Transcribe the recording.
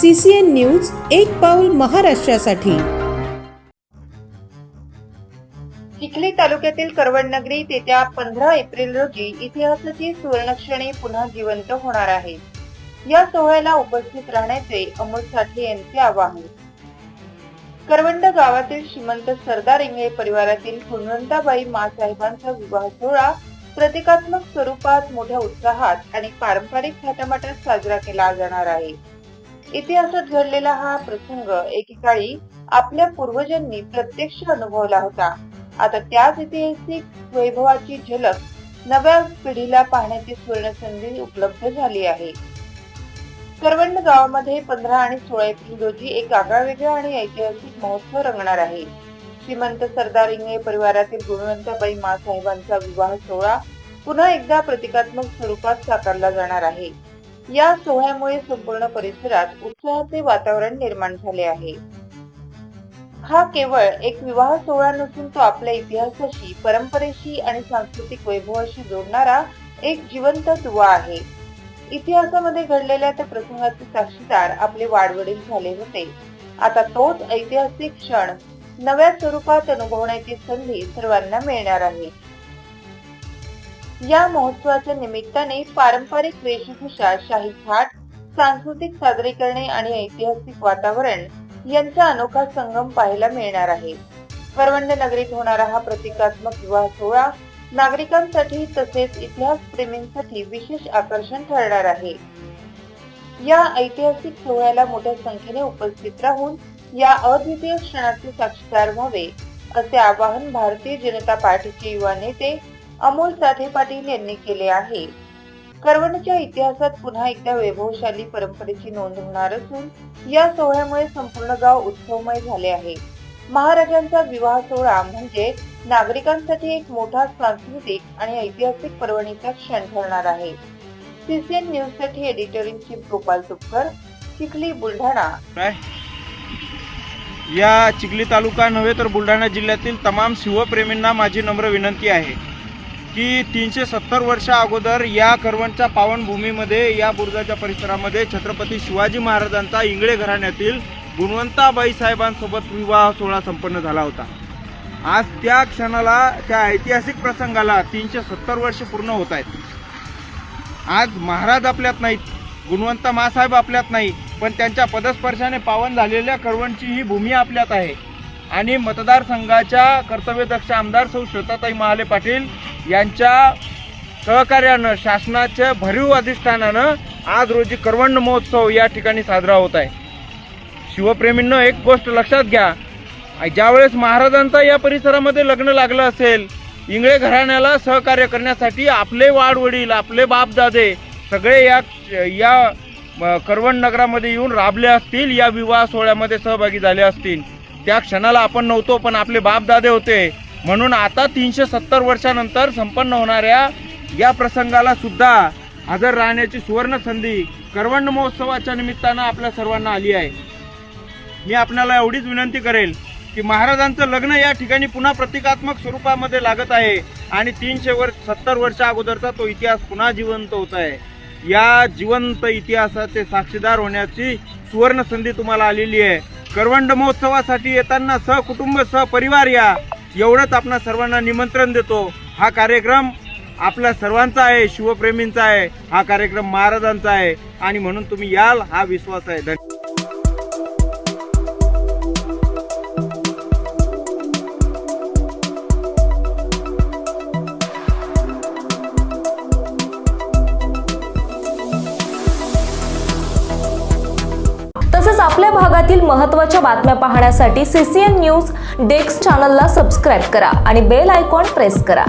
CCN news एक पाऊल महाराष्ट्रासाठी। चिखली तालुक्यातील करवंडनगरी येत्या 15 एप्रिल रोजी इतिहासाची सुवर्णक्षणे पुन्हा जिवंत होणार आहे। या सोहळ्याला उपस्थित राहण्याचे अमोल साठे यांचे आवाहन। करवंड गावातील श्रीमंत सरदार इंगळे परिवारातील गुणवंताबाई मासाहेबांचा विवाह सोहळा प्रतिकात्मक स्वरूपात मोठ्या उत्साहात आणि पारंपरिक थाटामाटात साजरा केला जाणार आहे। इतिहासात घडलेला हा प्रसंग एकेकाळी आपल्या पूर्वजांनी प्रत्यक्ष अनुभवला होता। आता त्याच ऐतिहासिक वैभवाची झलक नव्या पिढीला पाहण्याची सुवर्ण संधी उपलब्ध झाली आहे। करवंड गावामध्ये 15 आणि 16 एप्रिल रोजी एक आगळावेगळा आणि ऐतिहासिक महोत्सव रंगणार आहे। श्रीमंत सरदार इंगळे परिवारातील गुणवंताबाई मासाहेबांचा विवाह सोहळा पुन्हा एकदा प्रतिकात्मक स्वरूपात साकारला जाणार आहे। या सोहळ्यामुळे संपूर्ण परिसरात उत्साहाचे वातावरण निर्माण झाले आहे। हा केवळ एक विवाह सोहळा नसून तो आपल्या इतिहासाशी, परंपरेशी आणि सांस्कृतिक वैभवाशी जोडणारा एक जिवंत दुवा आहे। इतिहासामध्ये घडलेल्या त्या प्रसंगाचे साक्षीदार आपले वाडवडील झाले होते। आता तोच ऐतिहासिक क्षण नव्या स्वरूपात अनुभवण्याची संधी सर्वांना मिळणार आहे। या महोत्सवाच्या निमित्ताने पारंपरिक वेशभूषा, शाही थाट, सांस्कृतिक सादरीकरणे आणि ऐतिहासिक वातावरण यांचा अनोखा संगम पाहायला मिळणार आहे। करवंड नगरीत होणारा हा प्रतिकात्मक विवाह सोहळा नागरिकांसाठी तसेच इतिहास प्रेमींसाठी विशेष आकर्षण ठरणार आहे। या ऐतिहासिक सोहळ्याला मोठ्या संख्येने उपस्थित राहून या अद्वितीय क्षणाचे साक्षीदार व्हावे असे आवाहन भारतीय जनता पार्टीचे युवा नेते अमोल साठे पाटील यांनी केले आहे। करवंडच्या इतिहासात पुन्हा एकदा वैभवशाली परंपरेची नोंद होणार असून या सोहळ्यामुळे संपूर्ण गाव उत्सवमय झाले आहे। महाराजांचा विवाह सोहळा म्हणजे नागरिकांसाठी एक मोठा सांस्कृतिक आणि ऐतिहासिक पर्वणीचा क्षण ठरणार आहे। CCN न्यूज साठी editor in chief Gopal Tupkar, Chikhli, Buldhana. या चिखली तालुका नव्हे तर बुलढाणा जिल्ह्यातील तमाम शिवप्रेमींना माझी नम्र विनंती आहे की 370 वर्षा अगोदर या करवंडच्या पावनभूमीमध्ये, या बुरुजाच्या परिसरामध्ये छत्रपती शिवाजी महाराजांचा इंगळे घराण्यातील गुणवंताबाई साहेबांसोबत विवाह सोहळा संपन्न झाला होता। आज त्या क्षणाला, त्या ऐतिहासिक प्रसंगाला 370 वर्ष पूर्ण होत आहेत। आज महाराज आपल्यात नाहीत, गुणवंत मासाहेब आपल्यात नाही, पण त्यांच्या पदस्पर्शाने पावन झालेल्या करवंडची ही भूमी आपल्यात आहे। आणि मतदारसंघाच्या कर्तव्यदक्ष आमदार सौ श्वेताताई महाले पाटील यांच्या सहकार्यानं, शासनाच्या भरीव अधिष्ठानानं आज रोजी करवंड महोत्सव या ठिकाणी साजरा होत आहे। शिवप्रेमींनो, एक गोष्ट लक्षात घ्या, ज्यावेळेस महाराजांचा या परिसरामध्ये लग्न लागलं असेल, इंगळे घराण्याला सहकार्य करण्यासाठी आपले वाडवडील, आपले बापदादे सगळे या करवंड नगरामध्ये येऊन राबले असतील, या विवाह सोहळ्यामध्ये सहभागी झाले असतील। त्या क्षणाला आपण नव्हतो, पण आपले बापदादे होते। म्हणून आता 370 वर्षानंतर संपन्न होणाऱ्या या प्रसंगाला सुद्धा हजर राहण्याची सुवर्ण संधी करवंड महोत्सवाच्या निमित्तानं आपल्या सर्वांना आली आहे। मी आपल्याला एवढीच विनंती करेल की महाराजांचं लग्न या ठिकाणी पुन्हा प्रतिकात्मक स्वरूपामध्ये लागत आहे आणि 370 वर्षा अगोदरचा तो इतिहास पुन्हा जिवंत होत आहे। या जिवंत इतिहासाचे साक्षीदार होण्याची सुवर्ण संधी तुम्हाला आलेली आहे। करवंड महोत्सवासाठी येताना सहकुटुंब, सहपरिवार या, एवढंच आपणा सर्वांना निमंत्रण देतो। हा कार्यक्रम आपल्या सर्वांचा आहे, शिवप्रेमींचा आहे, हा कार्यक्रम महाराजांचा आहे आणि म्हणून तुम्ही याल हा विश्वास आहे। तसेच आपल्या भागातील महत्त्वाच्या बातम्या पाहण्यासाठी CCN न्यूज डेस्क चॅनलला सबस्क्राइब करा आणि बेल आयकॉन प्रेस करा।